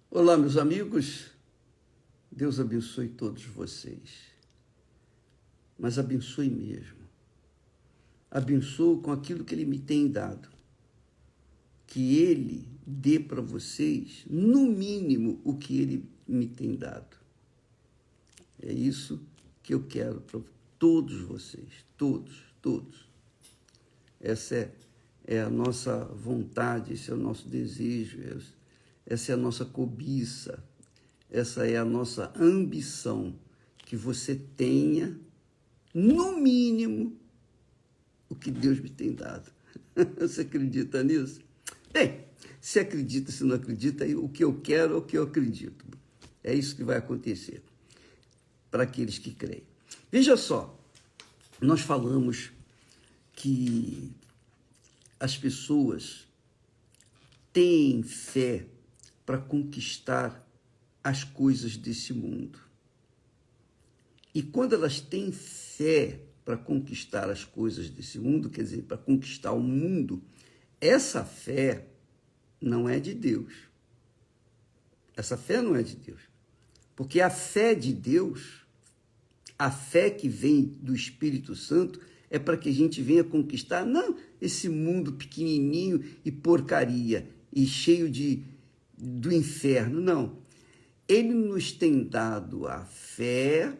Olá, meus amigos. Deus abençoe todos vocês. Mas abençoe mesmo. Abençoe com aquilo que Ele me tem dado. Que Ele dê para vocês, no mínimo, o que Ele me tem dado. É isso que eu quero para todos vocês. Todos. Essa é a nossa vontade, esse é o nosso desejo, essa é a nossa cobiça, essa é a nossa ambição, que você tenha, no mínimo, o que Deus me tem dado. Você acredita nisso? Bem, se acredita, se não acredita, o que eu quero é o que eu acredito. É isso que vai acontecer para aqueles que creem. Veja só, nós falamos que as pessoas têm fé para conquistar as coisas desse mundo. E quando elas têm fé para conquistar as coisas desse mundo, quer dizer, para conquistar o mundo, essa fé não é de Deus. Essa fé não é de Deus. Porque a fé de Deus, a fé que vem do Espírito Santo, é para que a gente venha conquistar, não esse mundo pequenininho e porcaria, e cheio do inferno, não. Ele nos tem dado a fé,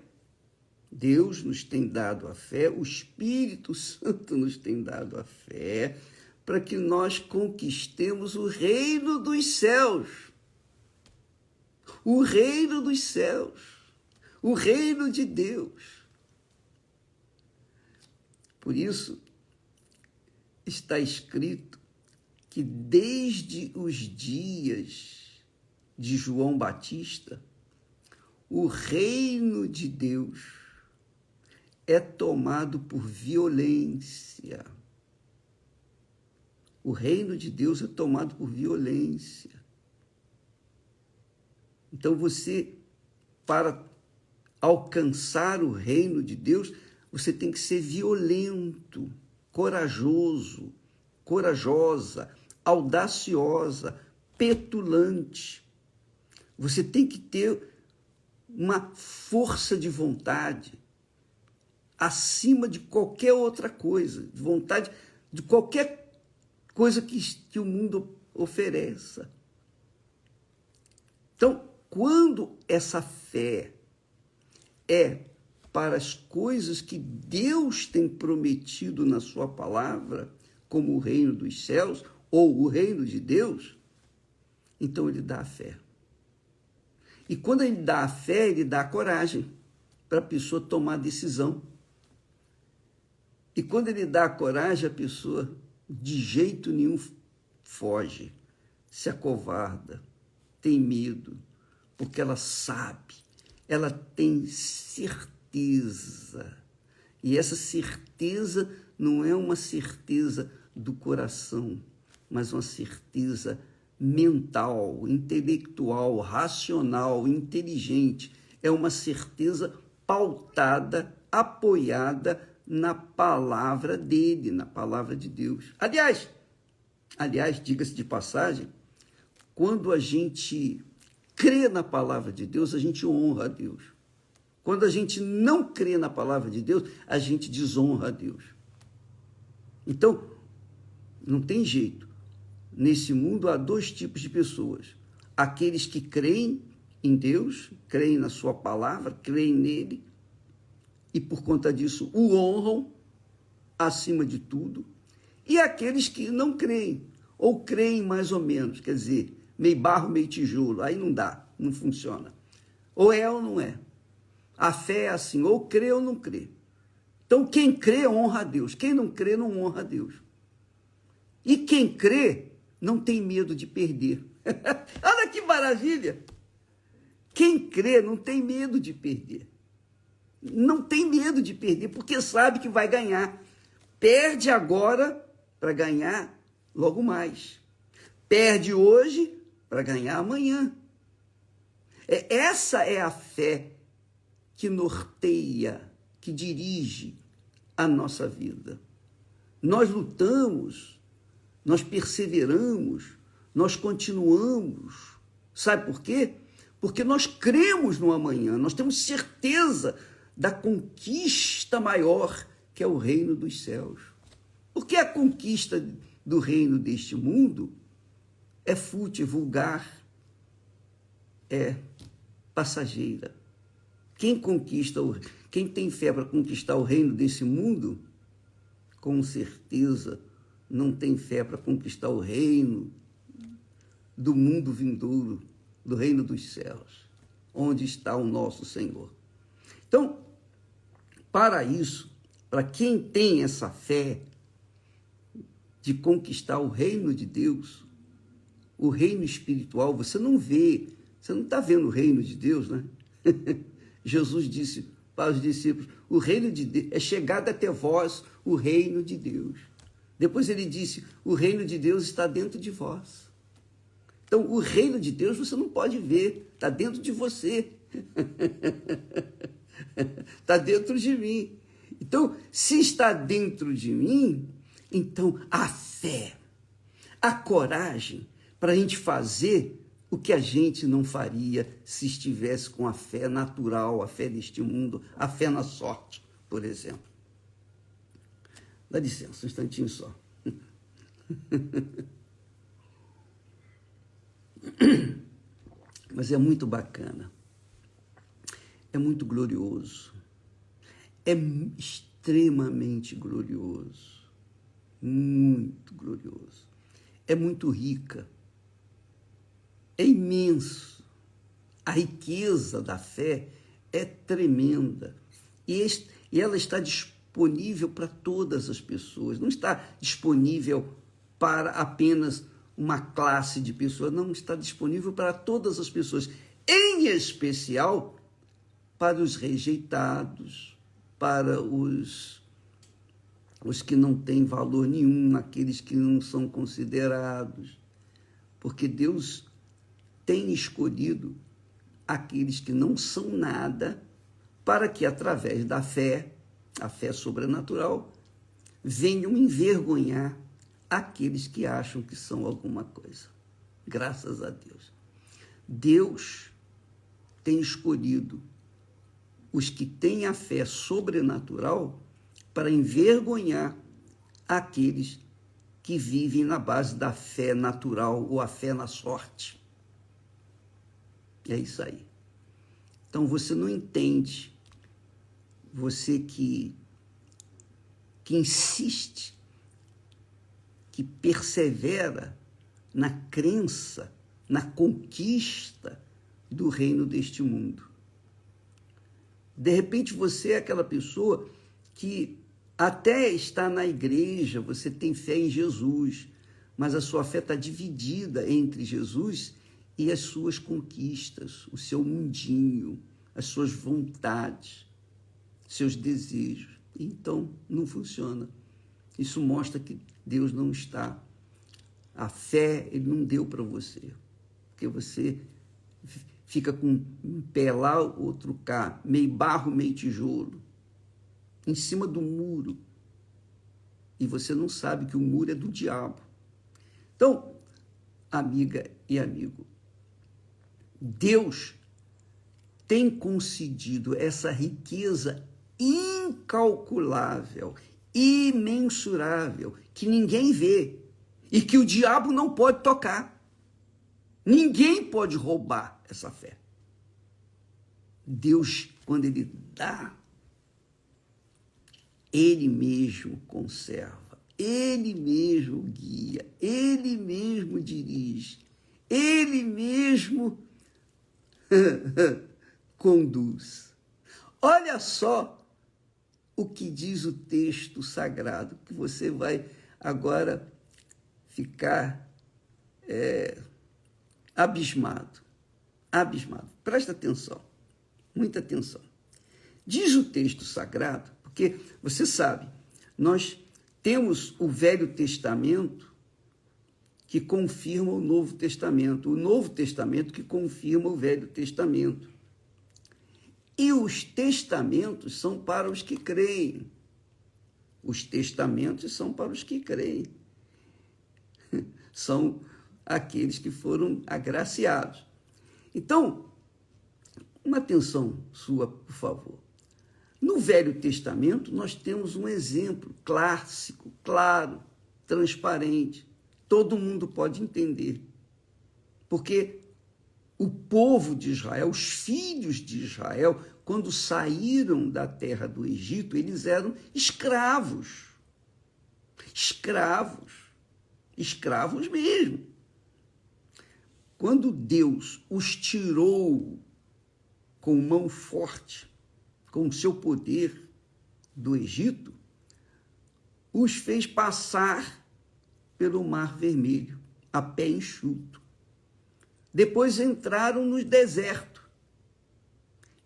Deus nos tem dado a fé, o Espírito Santo nos tem dado a fé, para que nós conquistemos o reino dos céus. O reino dos céus. O reino de Deus. Por isso, está escrito que desde os dias de João Batista, o reino de Deus é tomado por violência. O reino de Deus é tomado por violência. Então você, para alcançar o reino de Deus, você tem que ser violento, corajoso, corajosa, audaciosa, petulante. Você tem que ter uma força de vontade acima de qualquer outra coisa, de vontade de qualquer coisa que o mundo ofereça. Então, quando essa fé é para as coisas que Deus tem prometido na sua palavra, como o reino dos céus ou o reino de Deus, então ele dá a fé. E quando ele dá a fé, ele dá a coragem para a pessoa tomar a decisão. E quando ele dá a coragem, a pessoa de jeito nenhum foge, se acovarda, tem medo, porque ela sabe, ela tem certeza. E essa certeza não é uma certeza do coração, mas uma certeza mental, intelectual, racional, inteligente. É uma certeza pautada, apoiada na palavra dele, na palavra de Deus. Aliás, diga-se de passagem, quando a gente crê na palavra de Deus, a gente honra a Deus. Quando a gente não crê na palavra de Deus, a gente desonra a Deus. Então, não tem jeito. Nesse mundo há dois tipos de pessoas. Aqueles que creem em Deus, creem na sua palavra, creem nele, e por conta disso o honram acima de tudo. E aqueles que não creem, ou creem mais ou menos, quer dizer, meio barro, meio tijolo, aí não dá, não funciona. Ou é ou não é. A fé é assim, ou crê ou não crê. Então, quem crê honra a Deus, quem não crê não honra a Deus. E quem crê não tem medo de perder. Olha que maravilha! Quem crê não tem medo de perder. Não tem medo de perder, porque sabe que vai ganhar. Perde agora para ganhar logo mais. Perde hoje para ganhar amanhã. Essa é a fé que norteia, que dirige a nossa vida. Nós lutamos, nós perseveramos, nós continuamos Sabe por quê? Porque nós cremos no amanhã, nós temos certeza da conquista maior, que é o reino dos céus. Porque a conquista do reino deste mundo é fútil, vulgar, é passageira. Quem tem fé para conquistar o reino desse mundo, com certeza não tem fé para conquistar o reino do mundo vindouro, do reino dos céus, onde está o nosso Senhor. Então, para isso, para quem tem essa fé de conquistar o reino de Deus, o reino espiritual, você não está vendo o reino de Deus, né? Jesus disse para os discípulos, o reino de Deus é chegado até vós, o reino de Deus. Depois ele disse, o reino de Deus está dentro de vós. Então, o reino de Deus você não pode ver, está dentro de você. Está dentro de mim. Então, se está dentro de mim, então a fé, a coragem para a gente fazer o que a gente não faria se estivesse com a fé natural, a fé deste mundo, a fé na sorte, por exemplo. Dá licença, um instantinho só. Mas é muito bacana, é muito glorioso, é extremamente glorioso, muito glorioso, é muito rica, é imenso, a riqueza da fé é tremenda e ela está disponível para todas as pessoas, não está disponível para apenas uma classe de pessoas, não, está disponível para todas as pessoas, em especial para os rejeitados, para os que não têm valor nenhum, aqueles que não são considerados, porque Deus tem escolhido aqueles que não são nada, para que através da fé, a fé sobrenatural, venham envergonhar aqueles que acham que são alguma coisa. Graças a Deus. Deus tem escolhido os que têm a fé sobrenatural para envergonhar aqueles que vivem na base da fé natural ou a fé na sorte. É isso aí. Então você não entende, você que insiste, que persevera na crença, na conquista do reino deste mundo. De repente você é aquela pessoa que até está na igreja, você tem fé em Jesus, mas a sua fé está dividida entre Jesus e as suas conquistas, o seu mundinho, as suas vontades, seus desejos. Então, não funciona. Isso mostra que Deus não está. A fé, Ele não deu para você, porque você fica com um pé lá, outro cá, meio barro, meio tijolo, em cima do muro, e você não sabe que o muro é do diabo. Então, amiga e amigo, Deus tem concedido essa riqueza incalculável, imensurável, que ninguém vê e que o diabo não pode tocar. Ninguém pode roubar essa fé. Deus, quando Ele dá, Ele mesmo conserva, Ele mesmo guia, Ele mesmo dirige, Ele mesmo conduz. Olha só o que diz o texto sagrado, que você vai agora ficar abismado. Presta atenção, muita atenção. Diz o texto sagrado, porque você sabe, nós temos o Velho Testamento que confirma o Novo Testamento, o Novo Testamento que confirma o Velho Testamento. E os testamentos são para os que creem. Os testamentos são para os que creem. São aqueles que foram agraciados. Então, uma atenção sua, por favor. No Velho Testamento, nós temos um exemplo clássico, claro, transparente. Todo mundo pode entender. Porque o povo de Israel, os filhos de Israel, quando saíram da terra do Egito, eles eram escravos. Escravos mesmo. Quando Deus os tirou com mão forte, com o seu poder do Egito, os fez passar pelo Mar Vermelho, a pé enxuto. Depois entraram no deserto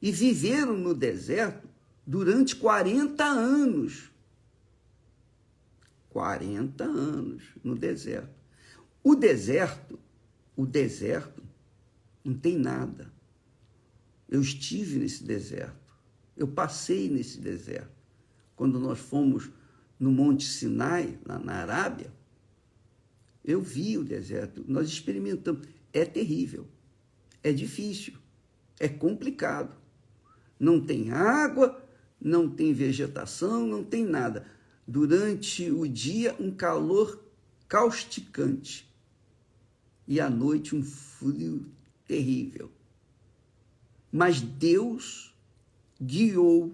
e viveram no deserto durante 40 anos. 40 anos no deserto. O deserto não tem nada. Eu estive nesse deserto, eu passei nesse deserto. Quando nós fomos no Monte Sinai, lá na Arábia, eu vi o deserto, nós experimentamos. É terrível, é difícil, é complicado. Não tem água, não tem vegetação, não tem nada. Durante o dia, um calor causticante. E à noite, um frio terrível. Mas Deus guiou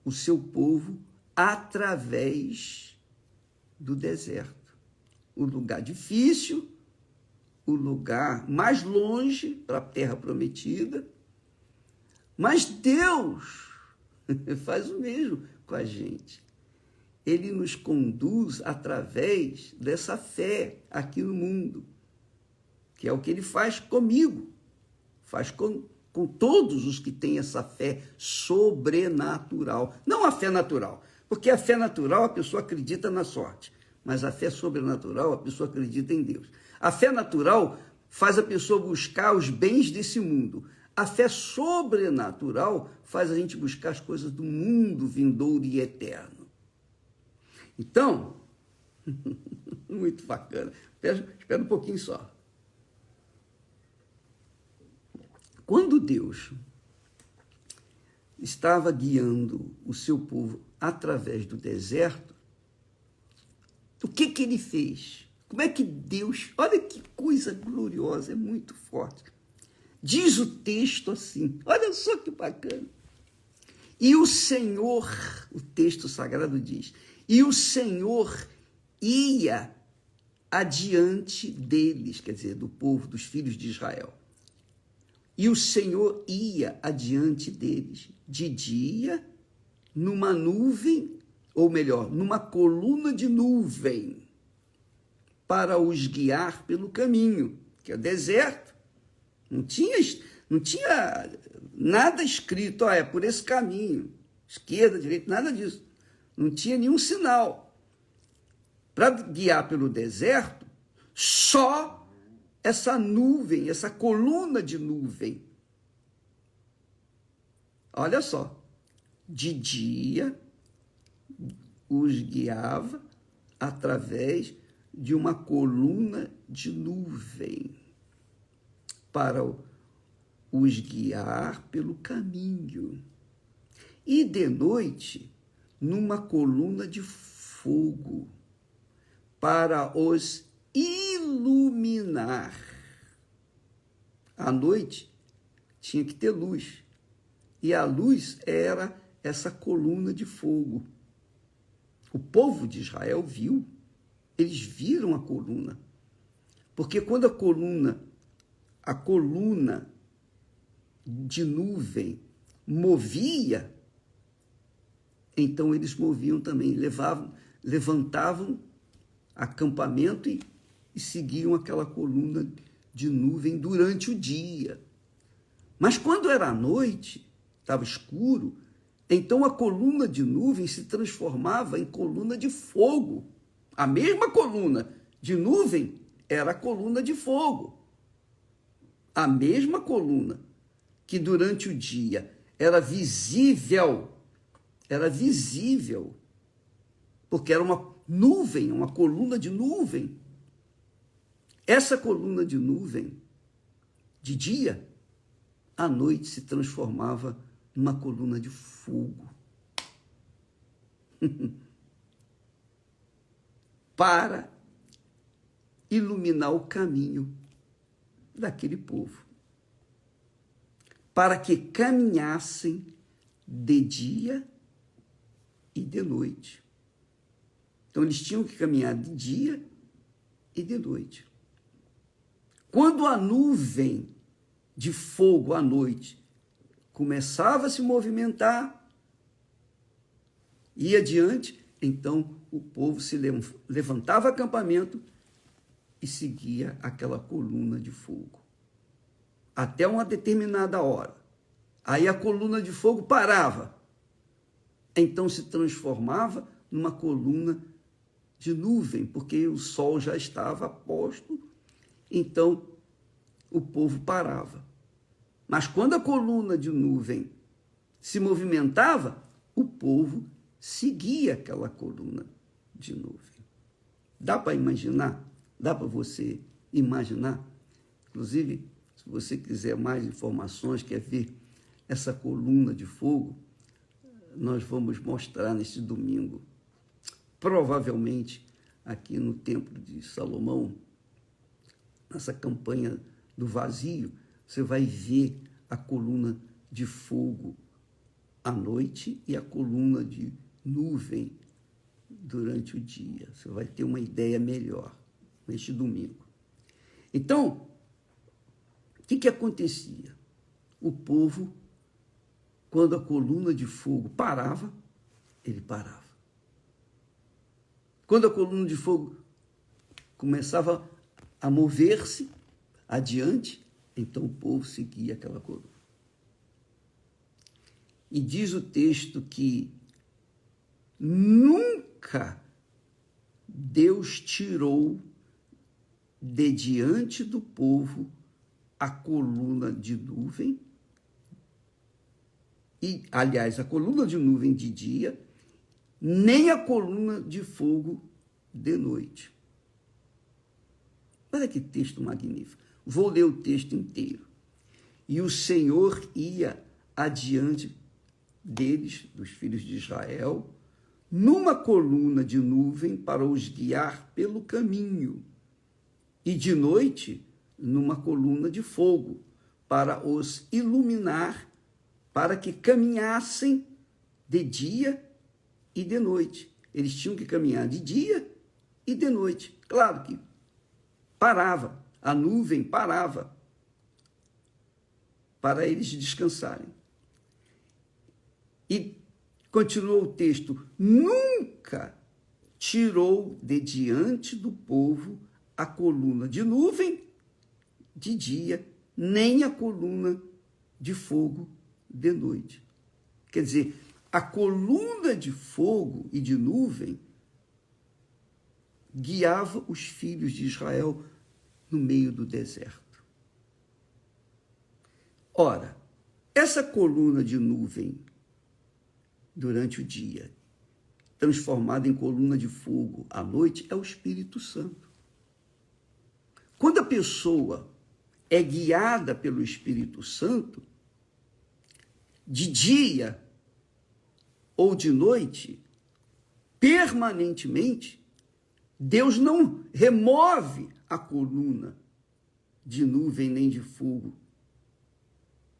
o seu povo através do deserto. O lugar difícil, o lugar mais longe para a terra prometida. Mas Deus faz o mesmo com a gente. Ele nos conduz através dessa fé aqui no mundo, que é o que ele faz comigo, faz com todos os que têm essa fé sobrenatural. Não a fé natural, porque a fé natural a pessoa acredita na sorte, mas a fé sobrenatural a pessoa acredita em Deus. A fé natural faz a pessoa buscar os bens desse mundo. A fé sobrenatural faz a gente buscar as coisas do mundo vindouro e eterno. Então, muito bacana. Espera um pouquinho só. Quando Deus estava guiando o seu povo através do deserto, o que ele fez? Como é que Deus... Olha que coisa gloriosa, é muito forte. Diz o texto assim, olha só que bacana. E o Senhor, o texto sagrado diz, e o Senhor ia adiante deles, quer dizer, do povo, dos filhos de Israel. E o Senhor ia adiante deles, de dia, numa nuvem, ou melhor, numa coluna de nuvem, para os guiar pelo caminho, que é o deserto. Não tinha nada escrito, é por esse caminho, esquerda, direita, nada disso. Não tinha nenhum sinal. Para guiar pelo deserto, só essa nuvem, essa coluna de nuvem. Olha só, de dia os guiava através de uma coluna de nuvem para os guiar pelo caminho. E de noite, numa coluna de fogo para os iluminar. À noite tinha que ter luz. E a luz era essa coluna de fogo. O povo de Israel viu. Eles viram a coluna. Porque quando a coluna de nuvem movia, então eles moviam também, levantavam acampamento e seguiam aquela coluna de nuvem durante o dia. Mas quando era à noite, estava escuro, então a coluna de nuvem se transformava em coluna de fogo. A mesma coluna de nuvem era a coluna de fogo. A mesma coluna que durante o dia era visível, porque era uma nuvem, uma coluna de nuvem. Essa coluna de nuvem, de dia, à noite se transformava numa coluna de fogo. Para iluminar o caminho daquele povo, para que caminhassem de dia e de noite. Então, eles tinham que caminhar de dia e de noite. Quando a nuvem de fogo à noite começava a se movimentar, ia adiante, então o povo se levantava acampamento e seguia aquela coluna de fogo até uma determinada hora. Aí a coluna de fogo parava, então se transformava numa coluna de nuvem, porque o sol já estava posto, então o povo parava. Mas quando a coluna de nuvem se movimentava, o povo seguia aquela coluna de nuvem. Dá para imaginar? Dá para você imaginar? Inclusive, se você quiser mais informações, quer ver essa coluna de fogo, nós vamos mostrar neste domingo. Provavelmente, aqui no Templo de Salomão, nessa campanha do vazio, você vai ver a coluna de fogo à noite e a coluna de nuvem durante o dia. Você vai ter uma ideia melhor neste domingo. Então, o que acontecia? O povo, quando a coluna de fogo parava, ele parava. Quando a coluna de fogo começava a mover-se adiante, então o povo seguia aquela coluna. E diz o texto que nunca Deus tirou de diante do povo a coluna de nuvem, e, aliás, a coluna de nuvem de dia, nem a coluna de fogo de noite. Olha que texto magnífico. Vou ler o texto inteiro. E o Senhor ia adiante deles, dos filhos de Israel, numa coluna de nuvem para os guiar pelo caminho, e de noite numa coluna de fogo para os iluminar, para que caminhassem de dia e de noite. Eles tinham que caminhar de dia e de noite. Claro que parava, a nuvem parava para eles descansarem. E continuou o texto: nunca tirou de diante do povo a coluna de nuvem de dia, nem a coluna de fogo de noite. Quer dizer, a coluna de fogo e de nuvem guiava os filhos de Israel no meio do deserto. Ora, essa coluna de nuvem durante o dia, transformada em coluna de fogo à noite, é o Espírito Santo. Quando a pessoa é guiada pelo Espírito Santo, de dia ou de noite, permanentemente, Deus não remove a coluna de nuvem nem de fogo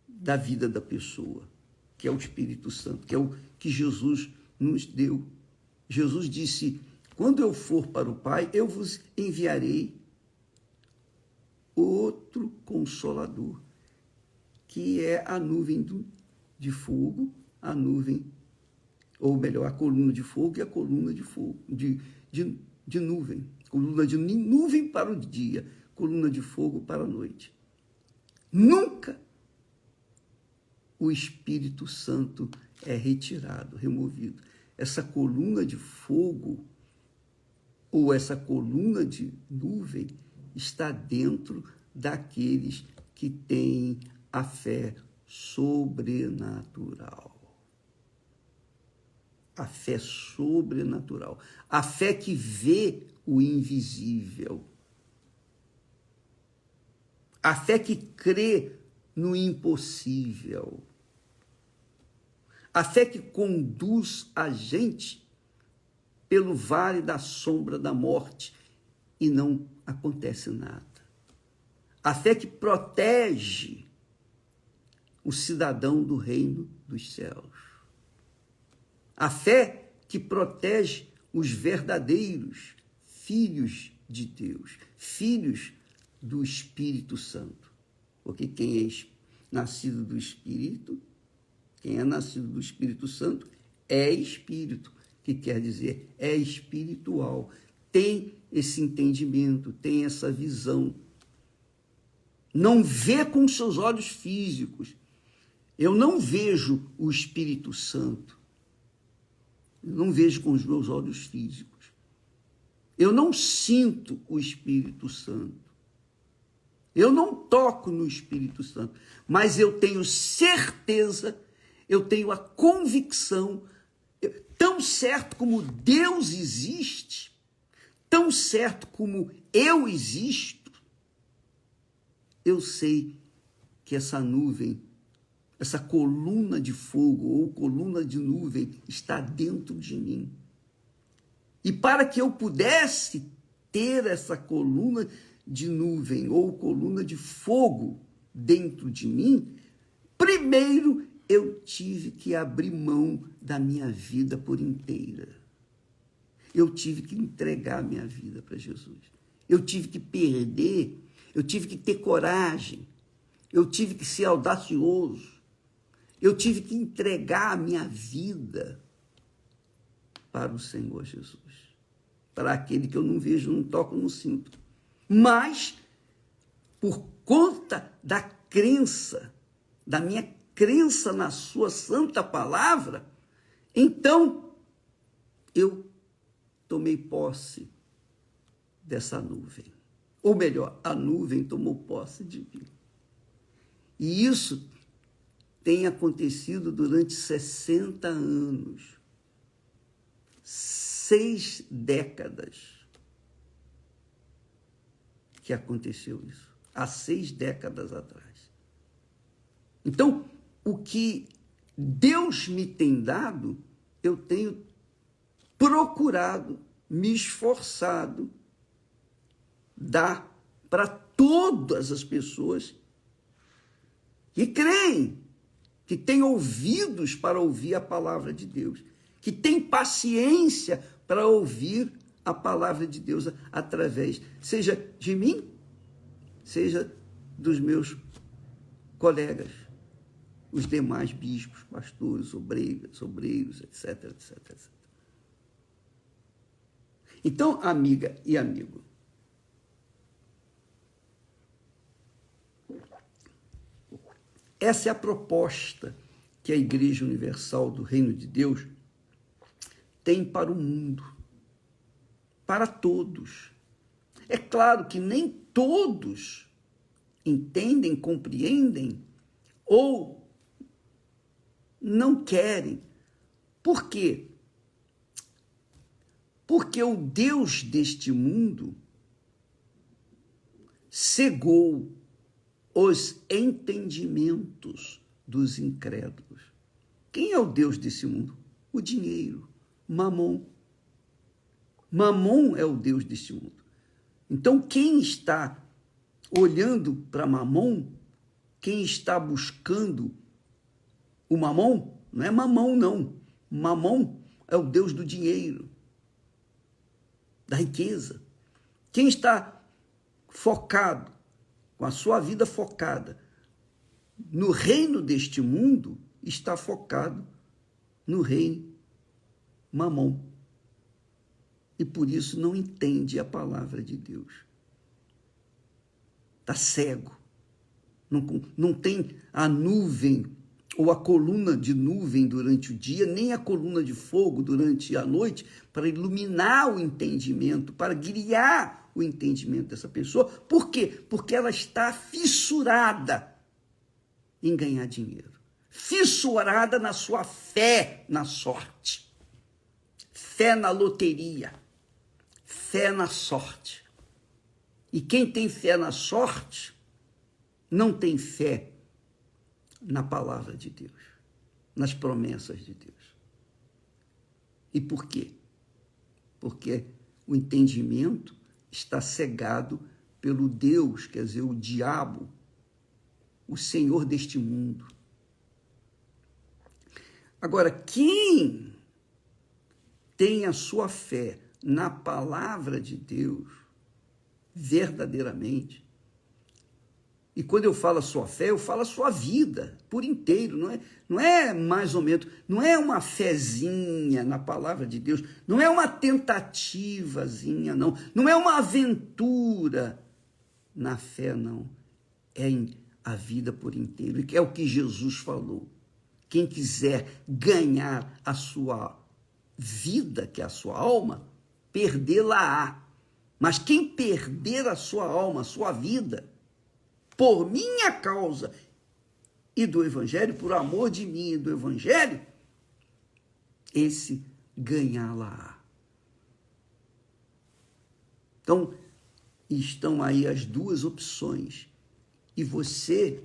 da vida da pessoa, que é o Espírito Santo, que é o que Jesus nos deu. Jesus disse: quando eu for para o Pai, eu vos enviarei outro Consolador, que é a nuvem de fogo, a nuvem, ou melhor, a coluna de fogo e a coluna de fogo, de nuvem. Coluna de nuvem para o dia, coluna de fogo para a noite. Nunca o Espírito Santo é retirado, removido. Essa coluna de fogo ou essa coluna de nuvem está dentro daqueles que têm a fé sobrenatural. A fé sobrenatural. A fé que vê o invisível. A fé que crê no impossível. A fé que conduz a gente pelo vale da sombra da morte e não acontece nada. A fé que protege o cidadão do reino dos céus. A fé que protege os verdadeiros filhos de Deus, filhos do Espírito Santo. Porque quem é nascido do Espírito, quem é nascido do Espírito Santo é espírito, que quer dizer é espiritual, tem esse entendimento, tem essa visão. Não vê com seus olhos físicos. Eu não vejo o Espírito Santo. Eu não vejo com os meus olhos físicos. Eu não sinto o Espírito Santo. Eu não toco no Espírito Santo. Mas eu tenho certeza, eu tenho a convicção, tão certo como Deus existe, tão certo como eu existo, eu sei que essa nuvem, essa coluna de fogo ou coluna de nuvem está dentro de mim. E para que eu pudesse ter essa coluna de nuvem ou coluna de fogo dentro de mim, primeiro eu tive que abrir mão da minha vida por inteira. Eu tive que entregar minha vida para Jesus. Eu tive que perder, eu tive que ter coragem, eu tive que ser audacioso, eu tive que entregar a minha vida para o Senhor Jesus, para aquele que eu não vejo, não toco, não sinto. Mas, por conta da crença, da minha crença na sua santa palavra, então eu tomei posse dessa nuvem. Ou melhor, a nuvem tomou posse de mim. E isso tem acontecido durante 60 anos. 6 décadas que aconteceu isso. Há 6 décadas atrás. Então, o que Deus me tem dado, eu tenho procurado, me esforçado, dar para todas as pessoas que creem, que têm ouvidos para ouvir a palavra de Deus, que têm paciência para ouvir a palavra de Deus através, seja de mim, seja dos meus colegas, os demais bispos, pastores, obreiros, etc, etc, etc. Então, amiga e amigo, essa é a proposta que a Igreja Universal do Reino de Deus tem para o mundo, para todos. É claro que nem todos entendem, compreendem ou não querem. Por quê? Porque o Deus deste mundo cegou os entendimentos dos incrédulos. Quem é o Deus desse mundo? O dinheiro, Mamon. Mamon é o Deus deste mundo. Então, quem está olhando para Mamon, quem está buscando o Mamon, não é Mamão, não. Mamon é o Deus do dinheiro, da riqueza. Quem está focado, com a sua vida focada no reino deste mundo, está focado no reino Mamon. E por isso não entende a palavra de Deus. Está cego. Não tem a nuvem ou a coluna de nuvem durante o dia, nem a coluna de fogo durante a noite, para iluminar o entendimento, para guiar o entendimento dessa pessoa. Por quê? Porque ela está fissurada em ganhar dinheiro. Fissurada na sua fé na sorte. Fé na loteria. Fé na sorte. E quem tem fé na sorte, não tem fé na palavra de Deus, nas promessas de Deus. E por quê? Porque o entendimento está cegado pelo Deus, quer dizer, o diabo, o Senhor deste mundo. Agora, quem tem a sua fé na palavra de Deus, verdadeiramente, e quando eu falo a sua fé, eu falo a sua vida por inteiro, não é mais ou menos, não é uma fezinha na palavra de Deus, não é uma tentativazinha, não é uma aventura na fé, não. É a vida por inteiro, e é o que Jesus falou. Quem quiser ganhar a sua vida, que é a sua alma, perdê-la-á. Mas quem perder a sua alma, a sua vida, por minha causa e do Evangelho, por amor de mim e do Evangelho, esse ganhá-la-á. Então, estão aí as duas opções. E você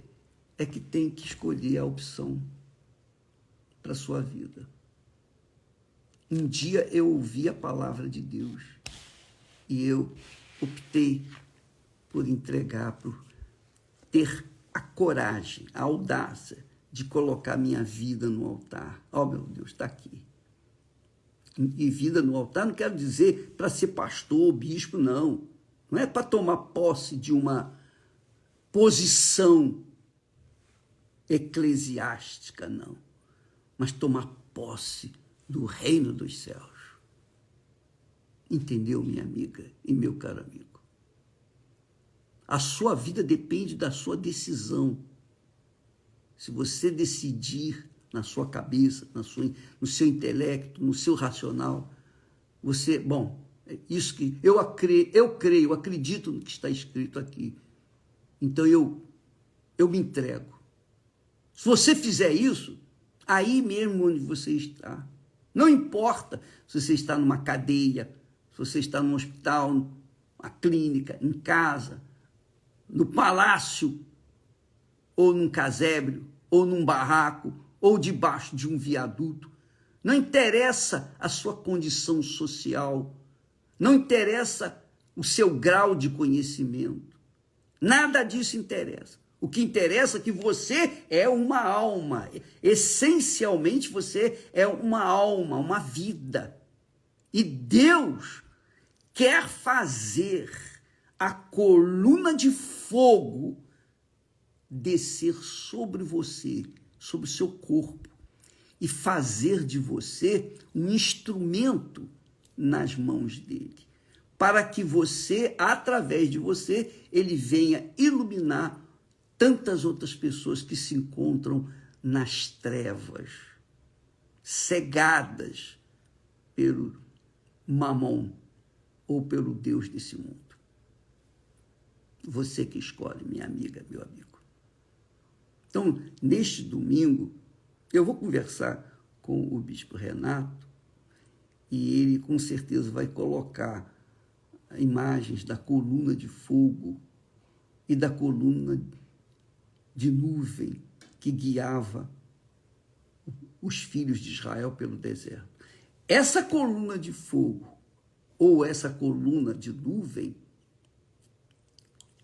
é que tem que escolher a opção para a sua vida. Um dia eu ouvi a palavra de Deus e eu optei por entregar, por ter a coragem, a audácia de colocar minha vida no altar. Oh, meu Deus, está aqui. E vida no altar não quero dizer para ser pastor, bispo, não. Não é para tomar posse de uma posição eclesiástica, não. Mas tomar posse do reino dos céus. Entendeu, minha amiga e meu caro amigo? A sua vida depende da sua decisão. Se você decidir na sua cabeça, no seu intelecto, no seu racional, você, isso que eu creio, acredito no que está escrito aqui. Então eu me entrego. Se você fizer isso, aí mesmo onde você está, não importa se você está numa cadeia, se você está num hospital, numa clínica, em casa, no palácio, ou num casebre, ou num barraco, ou debaixo de um viaduto. Não interessa a sua condição social, não interessa o seu grau de conhecimento. Nada disso interessa. O que interessa é que você é uma alma. Essencialmente, você é uma alma, uma vida. E Deus quer fazer a coluna de fogo descer sobre você, sobre o seu corpo, e fazer de você um instrumento nas mãos dele, para que você, através de você, ele venha iluminar tantas outras pessoas que se encontram nas trevas, cegadas pelo mamon ou pelo Deus desse mundo. Você que escolhe, minha amiga, meu amigo. Então, neste domingo, eu vou conversar com o bispo Renato e ele com certeza vai colocar imagens da coluna de fogo e da coluna de nuvem que guiava os filhos de Israel pelo deserto. Essa coluna de fogo ou essa coluna de nuvem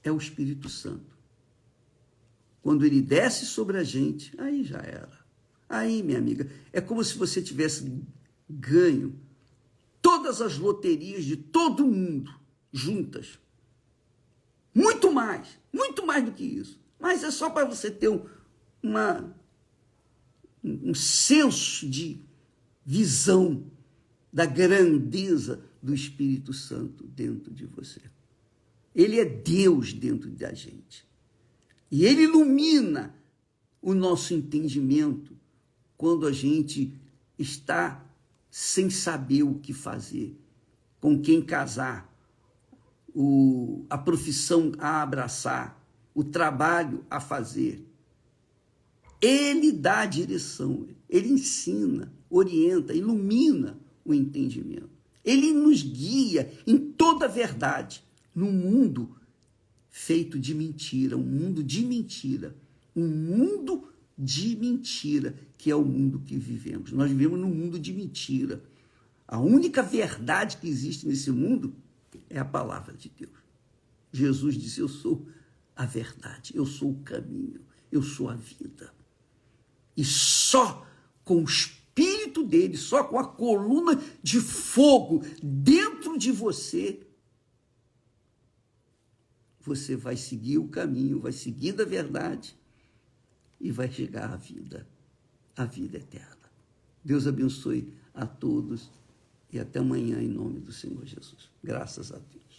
é o Espírito Santo. Quando ele desce sobre a gente, aí já era. Aí, minha amiga, é como se você tivesse ganho todas as loterias de todo mundo juntas. Muito mais do que isso. Mas é só para você ter um senso de visão da grandeza do Espírito Santo dentro de você. Ele é Deus dentro da gente. E ele ilumina o nosso entendimento quando a gente está sem saber o que fazer, com quem casar, a profissão a abraçar, o trabalho a fazer. Ele dá a direção, ele ensina, orienta, ilumina o entendimento. Ele nos guia em toda a verdade, num mundo feito de mentira, um mundo de mentira, um mundo de mentira, que é o mundo que vivemos. Nós vivemos num mundo de mentira. A única verdade que existe nesse mundo é a palavra de Deus. Jesus disse: eu sou a verdade, eu sou o caminho, eu sou a vida. E só com o Espírito dele, só com a coluna de fogo dentro de você, você vai seguir o caminho, vai seguir da verdade e vai chegar à vida eterna. Deus abençoe a todos e até amanhã em nome do Senhor Jesus. Graças a Deus.